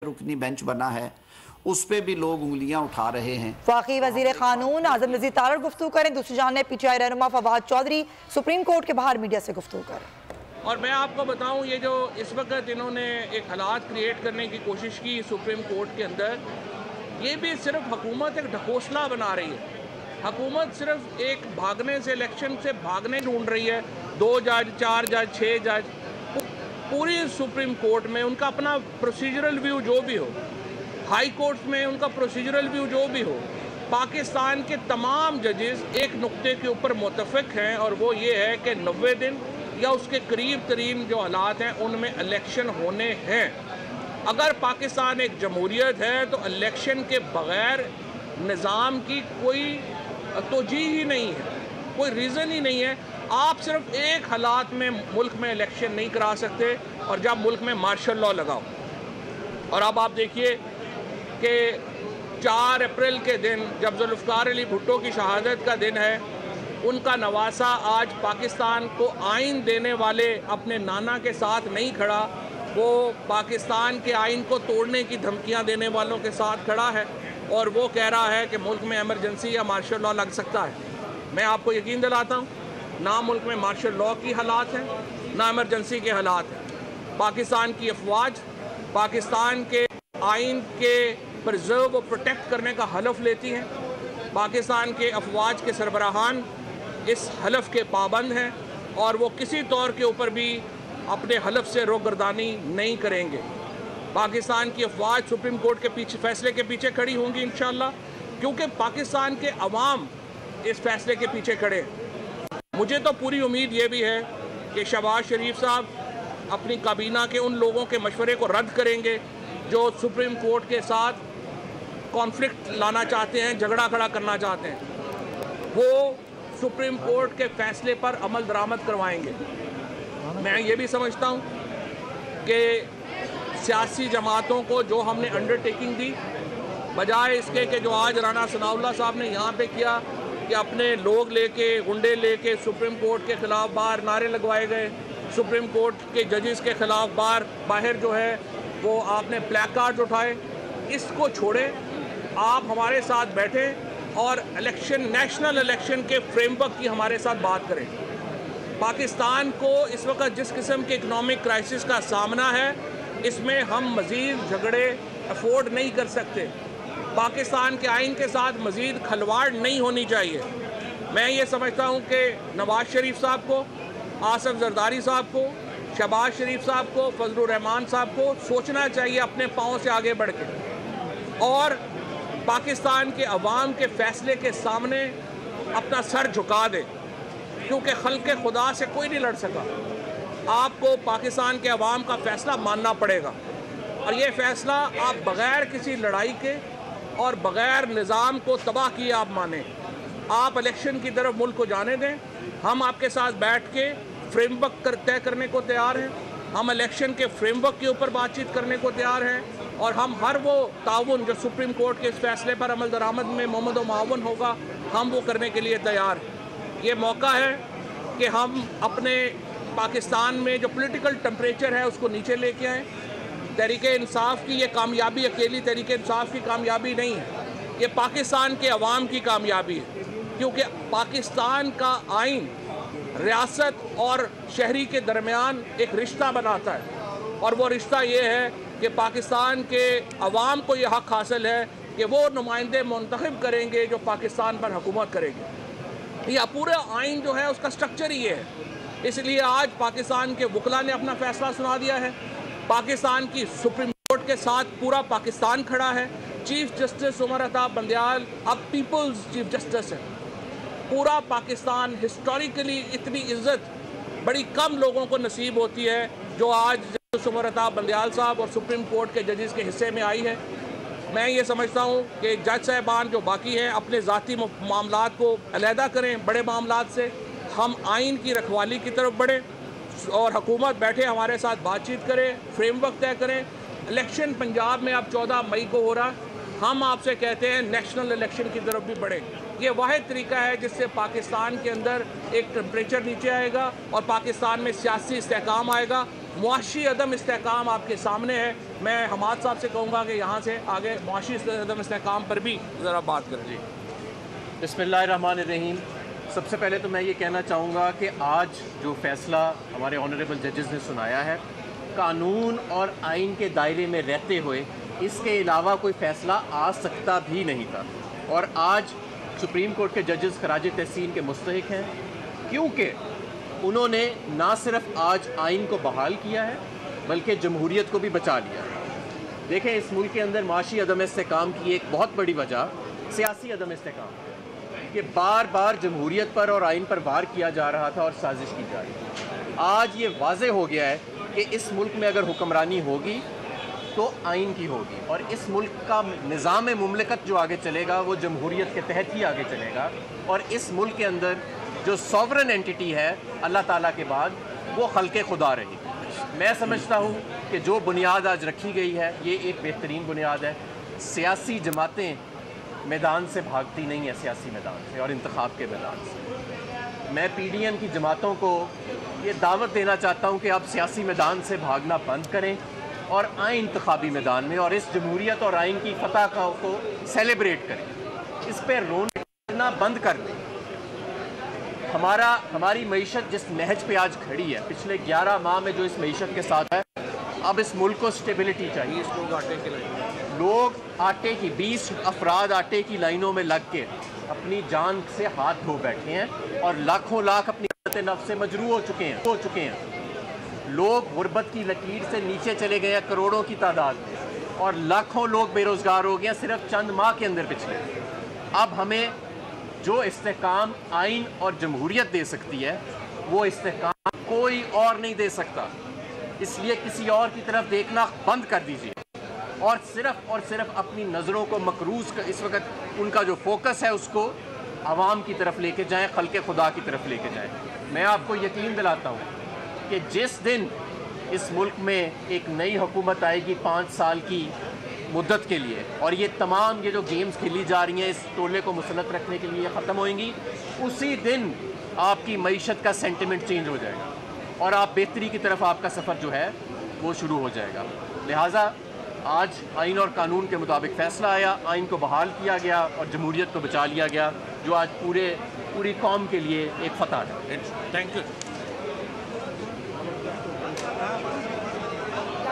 रुकनी bench बना है, उस पे भी लोग उंगलियां उठा रहे हैं। वाकई वजीर कानून आजम नज़ीर तारड़ गुफ्तगू करें, दूसरी जानिब पीटीआई रहनुमा फवाद चौधरी सुप्रीम कोर्ट के बाहर मीडिया से गुफ्तगू करें। और मैं आपको बताऊं, ये जो इस वक्त इन्होंने एक हालात क्रिएट करने की कोशिश की सुप्रीम कोर्ट के अंदर, ये भी सिर्फ हुकूमत एक ढकोसला बना रही है। हुकूमत सिर्फ एक भागने से, इलेक्शन से भागने ढूंढ रही है। 2 जज, 4 जज, 6 जज, पूरी सुप्रीम कोर्ट में उनका अपना प्रोसीजरल व्यू जो भी हो, हाई कोर्ट में उनका प्रोसीजरल व्यू जो भी हो, पाकिस्तान के तमाम जजेस एक नुक्ते के ऊपर मुत्तफिक हैं, और वो ये है कि 90 दिन या उसके करीब तरीन जो हालात हैं उनमें इलेक्शन होने हैं। अगर पाकिस्तान एक जमहूरियत है तो इलेक्शन के बग़ैर निज़ाम की कोई तोजीह ही नहीं है, कोई रीज़न ही नहीं है। आप सिर्फ एक हालात में मुल्क में इलेक्शन नहीं करा सकते, और जब मुल्क में मार्शल लॉ लगाओ। और अब आप देखिए कि 4 अप्रैल के दिन जब जुल्फ़िकार अली भुट्टो की शहादत का दिन है, उनका नवासा आज पाकिस्तान को आइन देने वाले अपने नाना के साथ नहीं खड़ा, वो पाकिस्तान के आइन को तोड़ने की धमकियां देने वालों के साथ खड़ा है, और वो कह रहा है कि मुल्क में एमरजेंसी या मार्शल लॉ लग सकता है। मैं आपको यकीन दिलाता हूँ, ना मुल्क में मार्शल लॉ की हालात हैं, ना एमरजेंसी के हालात हैं। पाकिस्तान की अफवाज पाकिस्तान के आइन के प्रिजर्व और प्रोटेक्ट करने का हलफ लेती हैं। पाकिस्तान के अफवाज के सरबराहान इस हलफ के पाबंद हैं, और वो किसी तौर के ऊपर भी अपने हलफ से रोगर्दानी नहीं करेंगे। पाकिस्तान की अफवाज सुप्रीम कोर्ट के पीछे फैसले के पीछे खड़ी होंगी इंशाअल्लाह, क्योंकि पाकिस्तान के अवाम इस फैसले के पीछे खड़े हैं। मुझे तो पूरी उम्मीद ये भी है कि शहबाज शरीफ साहब अपनी काबीना के उन लोगों के मशवरे को रद्द करेंगे जो सुप्रीम कोर्ट के साथ कॉन्फ्लिक्ट लाना चाहते हैं, झगड़ा खड़ा करना चाहते हैं। वो सुप्रीम कोर्ट के फैसले पर अमल दरामद करवाएंगे। मैं ये भी समझता हूँ कि सियासी जमातों को जो हमने अंडरटेकिंग दी, बजाय इसके कि जो आज राना सनाउल्लाह साहब ने यहाँ पे किया कि अपने लोग लेके, गुंडे लेके सुप्रीम कोर्ट के ख़िलाफ़ बाहर नारे लगवाए गए, सुप्रीम कोर्ट के जजेस के ख़िलाफ़ बाहर जो है वो आपने प्लैक कार्ड उठाए। इसको छोड़े, आप हमारे साथ बैठें और इलेक्शन, नेशनल इलेक्शन के फ्रेमवर्क की हमारे साथ बात करें। पाकिस्तान को इस वक्त जिस किस्म के इकनॉमिक क्राइसिस का सामना है, इसमें हम मज़ीद झगड़े अफोर्ड नहीं कर सकते। पाकिस्तान के आइन के साथ मज़ीद खलवाड़ नहीं होनी चाहिए। मैं ये समझता हूँ कि नवाज शरीफ साहब को, आसिफ जरदारी साहब को, शहबाज शरीफ साहब को, फजलुर रहमान साहब को सोचना चाहिए अपने पाँव से आगे बढ़ के, और पाकिस्तान के अवाम के फ़ैसले के सामने अपना सर झुका दे, क्योंकि खल्क़े खुदा से कोई नहीं लड़ सका। आपको पाकिस्तान के अवाम का फ़ैसला मानना पड़ेगा, और ये फ़ैसला आप बग़ैर किसी लड़ाई के और बग़ैर निज़ाम को तबाह किए आप माने। आप इलेक्शन की तरफ मुल्क को जाने दें। हम आपके साथ बैठ के फ्रेमवर्क तय करने को तैयार हैं। हम इलेक्शन के फ्रेमवर्क के ऊपर बातचीत करने को तैयार हैं, और हम हर वो ताउन जो सुप्रीम कोर्ट के इस फैसले पर अमल दरामद में मोहम्मद व मावन होगा, हम वो करने के लिए तैयार हैं। ये मौका है कि हम अपने पाकिस्तान में जो पॉलिटिकल टेम्परेचर है उसको नीचे लेके आएँ। तहरीके इंसाफ की ये कामयाबी अकेली तहरीके इंसाफ की कामयाबी नहीं है, ये पाकिस्तान के अवाम की कामयाबी है, क्योंकि पाकिस्तान का आइन रियासत और शहरी के दरमियान एक रिश्ता बनाता है, और वो रिश्ता ये है कि पाकिस्तान के अवाम को ये हक़ हासिल है कि वो नुमाइंदे मुंतखब करेंगे जो पाकिस्तान पर हुकूमत करेंगे। यह पूरा आइन जो है उसका स्ट्रक्चर ही ये है। इसलिए आज पाकिस्तान के वकला ने अपना फ़ैसला सुना दिया है। पाकिस्तान की सुप्रीम कोर्ट के साथ पूरा पाकिस्तान खड़ा है। चीफ जस्टिस उमर अता बंदियाल अब पीपल्स चीफ जस्टिस है। पूरा पाकिस्तान, हिस्टोरिकली इतनी इज्जत बड़ी कम लोगों को नसीब होती है जो आज जस्टिस उमर अता बंदियाल साहब और सुप्रीम कोर्ट के जजेस के हिस्से में आई है। मैं ये समझता हूँ कि जज साहबान जो बाकी हैं अपने ज़ाती मामलात को अलहदा करें बड़े मामलात से, हम आइन की रखवाली की तरफ बढ़ें, और हुकूमत बैठे हमारे साथ बातचीत करें, फ्रेमवर्क तय करें। इलेक्शन पंजाब में अब 14 मई को हो रहा, हम आपसे कहते हैं नेशनल इलेक्शन की तरफ भी बढ़ें। ये वाहिद तरीका है जिससे पाकिस्तान के अंदर एक टेम्परेचर नीचे आएगा और पाकिस्तान में सियासी इस्तेहकाम आएगा। معاشی عدم استحکام آپ کے سامنے ہے. میں حماد صاحب سے کہوں گا کہ یہاں سے آگے معاشی عدم استحکام پر بھی ذرا بات کریں. بسم اللہ الرحمن الرحیم. سب سے پہلے تو میں یہ کہنا چاہوں گا کہ آج جو فیصلہ ہمارے آنریبل ججز نے سنایا ہے، قانون اور آئین کے دائرے میں رہتے ہوئے اس کے علاوہ کوئی فیصلہ آ سکتا بھی نہیں تھا. اور آج سپریم کورٹ کے ججز خراج تحسین کے مستحق ہیں، کیونکہ انہوں نے نہ صرف آج آئین کو بحال کیا ہے بلکہ جمہوریت کو بھی بچا لیا ہے. دیکھیں، اس ملک کے اندر معاشی عدم استحکام کی ایک بہت بڑی وجہ سیاسی عدم استحکام ہے کہ بار بار جمہوریت پر اور آئین پر وار کیا جا رہا تھا اور سازش کی جا رہی تھی. آج یہ واضح ہو گیا ہے کہ اس ملک میں اگر حکمرانی ہوگی تو آئین کی ہوگی، اور اس ملک کا نظام مملکت جو آگے چلے گا وہ جمہوریت کے تحت ہی آگے چلے گا. اور اس ملک کے اندر جو سوورن اینٹی ہے اللہ تعالیٰ کے بعد، وہ خلق خدا رہی. میں سمجھتا ہوں کہ جو بنیاد آج رکھی گئی ہے یہ ایک بہترین بنیاد ہے. سیاسی جماعتیں میدان سے بھاگتی نہیں ہیں، سیاسی میدان سے اور انتخاب کے میدان سے. میں پی ڈی ایم کی جماعتوں کو یہ دعوت دینا چاہتا ہوں کہ آپ سیاسی میدان سے بھاگنا بند کریں اور آئیں انتخابی میدان میں، اور اس جمہوریت اور آئین کی فتح کو سیلیبریٹ کریں. اس پہ رونا بند کر دیں. ہماری معیشت جس نہج پہ آج کھڑی ہے، پچھلے 11 ماہ میں جو اس معیشت کے ساتھ ہے، اب اس ملک کو سٹیبلٹی چاہیے. لوگ آٹے کی 20 افراد آٹے کی لائنوں میں لگ کے اپنی جان سے ہاتھ دھو بیٹھے ہیں اور لاکھوں لاکھ اپنی نفس سے مجروح ہو چکے ہیں. لوگ غربت کی لکیر سے نیچے چلے گئے ہیں کروڑوں کی تعداد میں، اور لاکھوں لوگ بے روزگار ہو گئے ہیں صرف چند ماہ کے اندر پچھلے. اب ہمیں جو استحکام آئین اور جمہوریت دے سکتی ہے وہ استحکام کوئی اور نہیں دے سکتا. اس لیے کسی اور کی طرف دیکھنا بند کر دیجیے اور صرف اپنی نظروں کو مقروض کر، اس وقت ان کا جو فوکس ہے اس کو عوام کی طرف لے کے جائیں، خلق خدا کی طرف لے کے جائیں. میں آپ کو یقین دلاتا ہوں کہ جس دن اس ملک میں ایک نئی حکومت آئے گی 5 سال کی مدت کے لیے، اور یہ تمام جو گیمز کھیلی جا رہی ہیں اس ٹولے کو مسلط رکھنے کے لیے ختم ہوئیں گی، اسی دن آپ کی معیشت کا سینٹیمنٹ چینج ہو جائے گا اور آپ بہتری کی طرف آپ کا سفر جو ہے وہ شروع ہو جائے گا. لہٰذا آج آئین اور قانون کے مطابق فیصلہ آیا، آئین کو بحال کیا گیا اور جمہوریت کو بچا لیا گیا، جو آج پوری قوم کے لیے ایک فتح ہے. Thank you.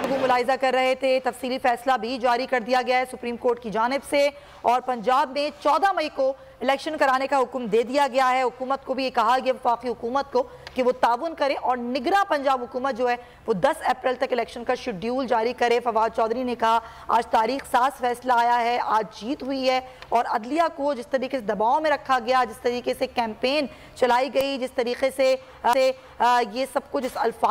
وہ ملاحظہ کر رہے تھے، تفصیلی فیصلہ بھی جاری کر دیا گیا ہے سپریم کورٹ کی جانب سے، اور پنجاب میں 14 مئی کو الیکشن کرانے کا حکم دے دیا گیا ہے. حکومت کو بھی یہ کہا گیا، وفاقی حکومت کو، کہ وہ تعاون کرے اور نگراں پنجاب حکومت جو ہے وہ 10 اپریل تک الیکشن کا شیڈیول جاری کرے. فواد چودھری نے کہا آج تاریخ ساز فیصلہ آیا ہے، آج جیت ہوئی ہے، اور عدلیہ کو جس طریقے سے دباؤ میں رکھا گیا، جس طریقے سے کیمپین چلائی گئی، جس طریقے سے یہ سب کچھ اس الفاظ